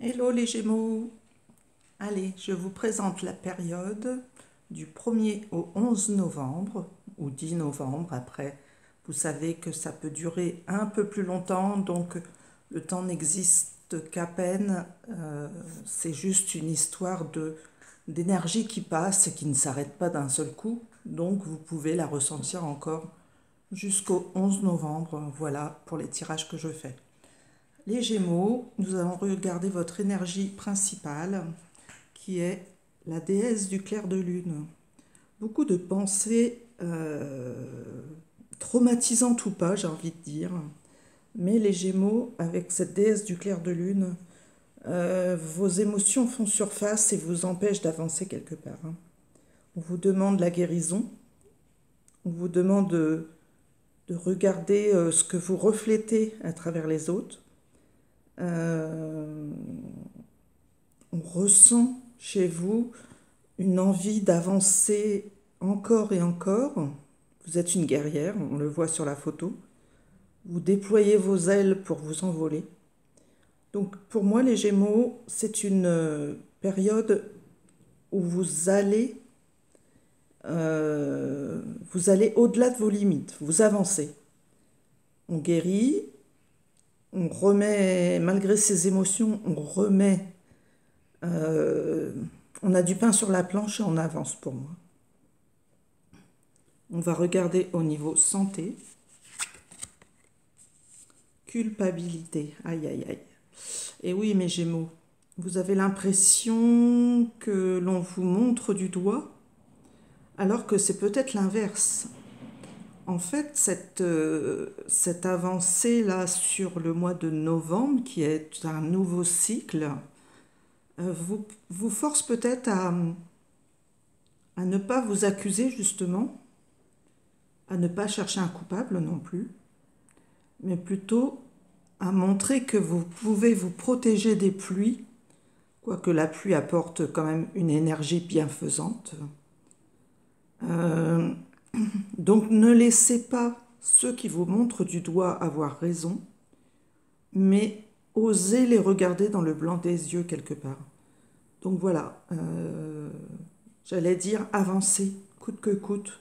Hello les Gémeaux. Allez, je vous présente la période du 1er au 11 novembre, ou 10 novembre. Après, vous savez que ça peut durer un peu plus longtemps, donc le temps n'existe qu'à peine. C'est juste une histoire d'énergie qui passe et qui ne s'arrête pas d'un seul coup. Donc vous pouvez la ressentir encore jusqu'au 11 novembre. Voilà pour les tirages que je fais. Les Gémeaux, nous allons regarder votre énergie principale, qui est la déesse du clair de lune. Beaucoup de pensées traumatisantes ou pas, j'ai envie de dire. Mais les Gémeaux, avec cette déesse du clair de lune, vos émotions font surface et vous empêchent d'avancer quelque part. On vous demande la guérison, on vous demande de regarder ce que vous reflétez à travers les autres. On ressent chez vous une envie d'avancer encore et encore. Vous êtes une guerrière, on le voit sur la photo. Vous déployez vos ailes pour vous envoler. Donc pour moi, les Gémeaux, c'est une période où vous allez au-delà de vos limites, vous avancez. On guérit, on remet, malgré ses émotions, on a du pain sur la planche et on avance pour moi. On va regarder au niveau santé. Culpabilité. Aïe, aïe, aïe. Et oui, mes Gémeaux, vous avez l'impression que l'on vous montre du doigt, alors que c'est peut-être l'inverse. En fait, cette avancée-là sur le mois de novembre, qui est un nouveau cycle, vous force peut-être à ne pas vous accuser, justement, à ne pas chercher un coupable non plus, mais plutôt à montrer que vous pouvez vous protéger des pluies, quoique la pluie apporte quand même une énergie bienfaisante. Donc ne laissez pas ceux qui vous montrent du doigt avoir raison, mais osez les regarder dans le blanc des yeux quelque part. Donc voilà, j'allais dire avancez, coûte que coûte.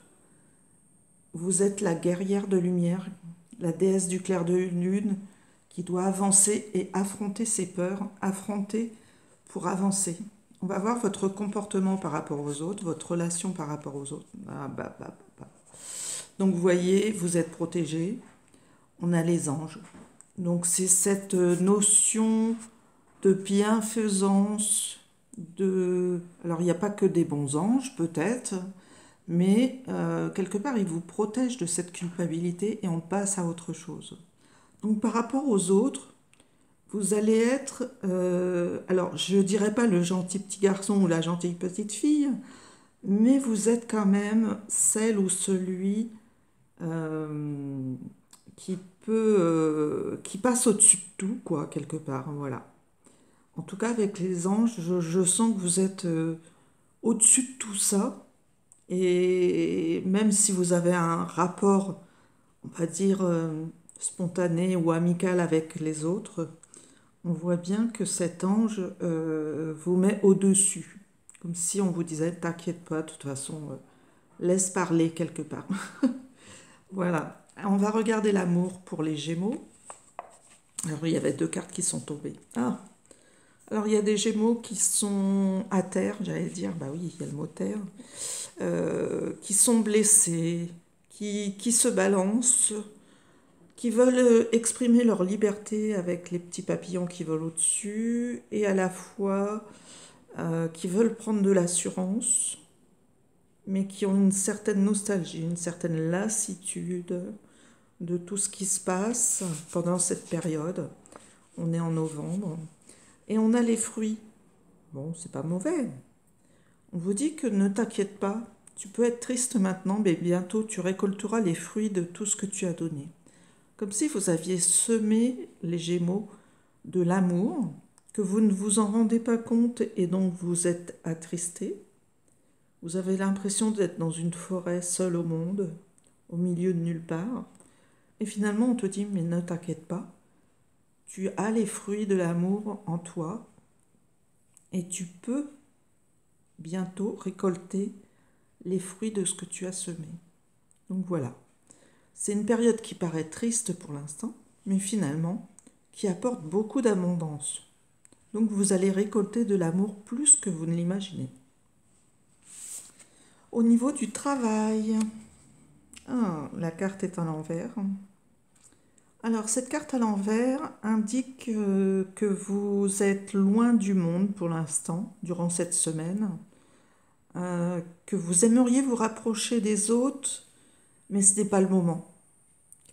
Vous êtes la guerrière de lumière, la déesse du clair de lune, qui doit avancer et affronter ses peurs, affronter pour avancer. On va voir votre comportement par rapport aux autres, votre relation par rapport aux autres. Donc vous voyez, vous êtes protégé. On a les anges. Donc c'est cette notion de bienfaisance, alors il n'y a pas que des bons anges peut-être, mais quelque part ils vous protègent de cette culpabilité et on passe à autre chose. Donc par rapport aux autres, vous allez être, alors je ne dirais pas le gentil petit garçon ou la gentille petite fille, mais vous êtes quand même celle ou celui qui qui passe au-dessus de tout, quoi, quelque part, voilà. En tout cas, avec les anges, je sens que vous êtes au-dessus de tout ça, et même si vous avez un rapport, on va dire, spontané ou amical avec les autres, on voit bien que cet ange vous met au-dessus, comme si on vous disait, t'inquiète pas, de toute façon, laisse parler quelque part. Voilà, on va regarder l'amour pour les Gémeaux. Alors, il y avait deux cartes qui sont tombées. Ah, alors il y a des Gémeaux qui sont à terre, j'allais dire, bah oui, il y a le mot terre, qui sont blessés, qui se balancent, qui veulent exprimer leur liberté avec les petits papillons qui volent au-dessus, et à la fois qui veulent prendre de l'assurance, mais qui ont une certaine nostalgie, une certaine lassitude de tout ce qui se passe pendant cette période. On est en novembre. Et on a les fruits. Bon, c'est pas mauvais. On vous dit que ne t'inquiète pas, tu peux être triste maintenant, mais bientôt tu récolteras les fruits de tout ce que tu as donné. Comme si vous aviez semé les Gémeaux de l'amour, que vous ne vous en rendez pas compte et donc vous êtes attristé. Vous avez l'impression d'être dans une forêt seule au monde, au milieu de nulle part. Et finalement, on te dit, mais ne t'inquiète pas, tu as les fruits de l'amour en toi et tu peux bientôt récolter les fruits de ce que tu as semé. Donc voilà, c'est une période qui paraît triste pour l'instant, mais finalement qui apporte beaucoup d'abondance. Donc vous allez récolter de l'amour plus que vous ne l'imaginez. Au niveau du travail, la carte est à l'envers. Alors cette carte à l'envers indique que vous êtes loin du monde pour l'instant, durant cette semaine, que vous aimeriez vous rapprocher des autres, mais ce n'est pas le moment.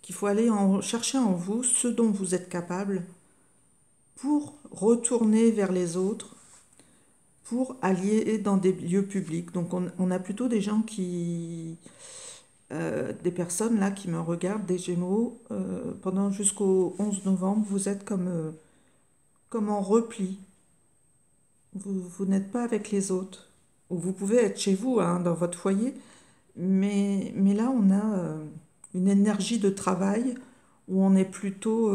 Qu'il faut aller chercher en vous ce dont vous êtes capable pour retourner vers les autres, pour aller dans des lieux publics. Donc on a plutôt des gens des personnes là qui me regardent, des Gémeaux, pendant jusqu'au 11 novembre, vous êtes comme en repli. Vous n'êtes pas avec les autres. Ou vous pouvez être chez vous, hein, dans votre foyer, mais là on a une énergie de travail où on est plutôt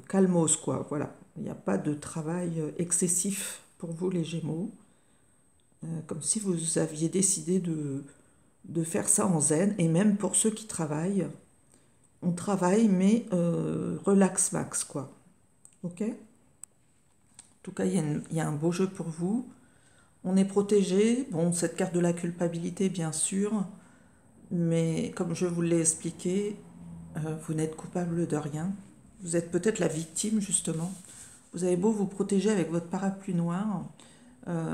calmos, quoi. Voilà. Il n'y a pas de travail excessif pour vous, les Gémeaux. Comme si vous aviez décidé de faire ça en zen. Et même pour ceux qui travaillent, on travaille, mais relax max, quoi. Ok? En tout cas, il y a un beau jeu pour vous. On est protégé. Bon, cette carte de la culpabilité, bien sûr. Mais comme je vous l'ai expliqué, vous n'êtes coupable de rien. Vous êtes peut-être la victime, justement. Vous avez beau vous protéger avec votre parapluie noir,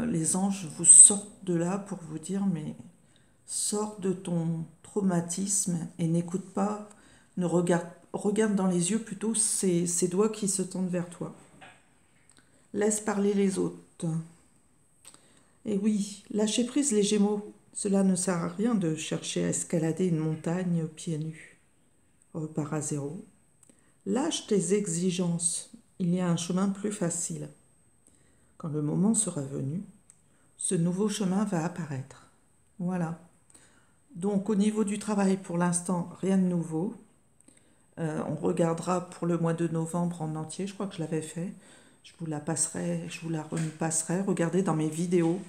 les anges vous sortent de là pour vous dire, mais sors de ton traumatisme et n'écoute pas, ne regarde dans les yeux plutôt ces doigts qui se tendent vers toi. Laisse parler les autres. Et oui, lâchez prise les Gémeaux. Cela ne sert à rien de chercher à escalader une montagne pieds nus. Repars à zéro. Lâche tes exigences. Il y a un chemin plus facile. Quand le moment sera venu, ce nouveau chemin va apparaître. Voilà. Donc au niveau du travail, pour l'instant, rien de nouveau. On regardera pour le mois de novembre en entier. Je crois que je l'avais fait. Je vous la repasserai. Regardez dans mes vidéos.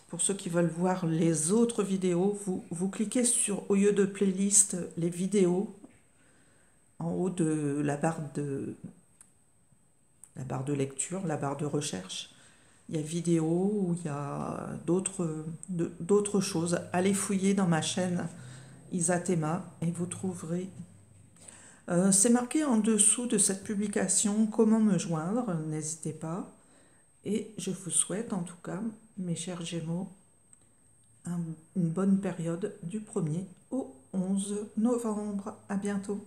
Pour ceux qui veulent voir les autres vidéos, vous cliquez sur, au lieu de playlist, les vidéos en haut de la barre de lecture, la barre de recherche. Il y a vidéos où il y a d'autres choses. Allez fouiller dans ma chaîne Isatema et vous trouverez. C'est marqué en dessous de cette publication comment me joindre, n'hésitez pas. Et je vous souhaite en tout cas, mes chers Gémeaux, une bonne période du 1er au 11 novembre. À bientôt.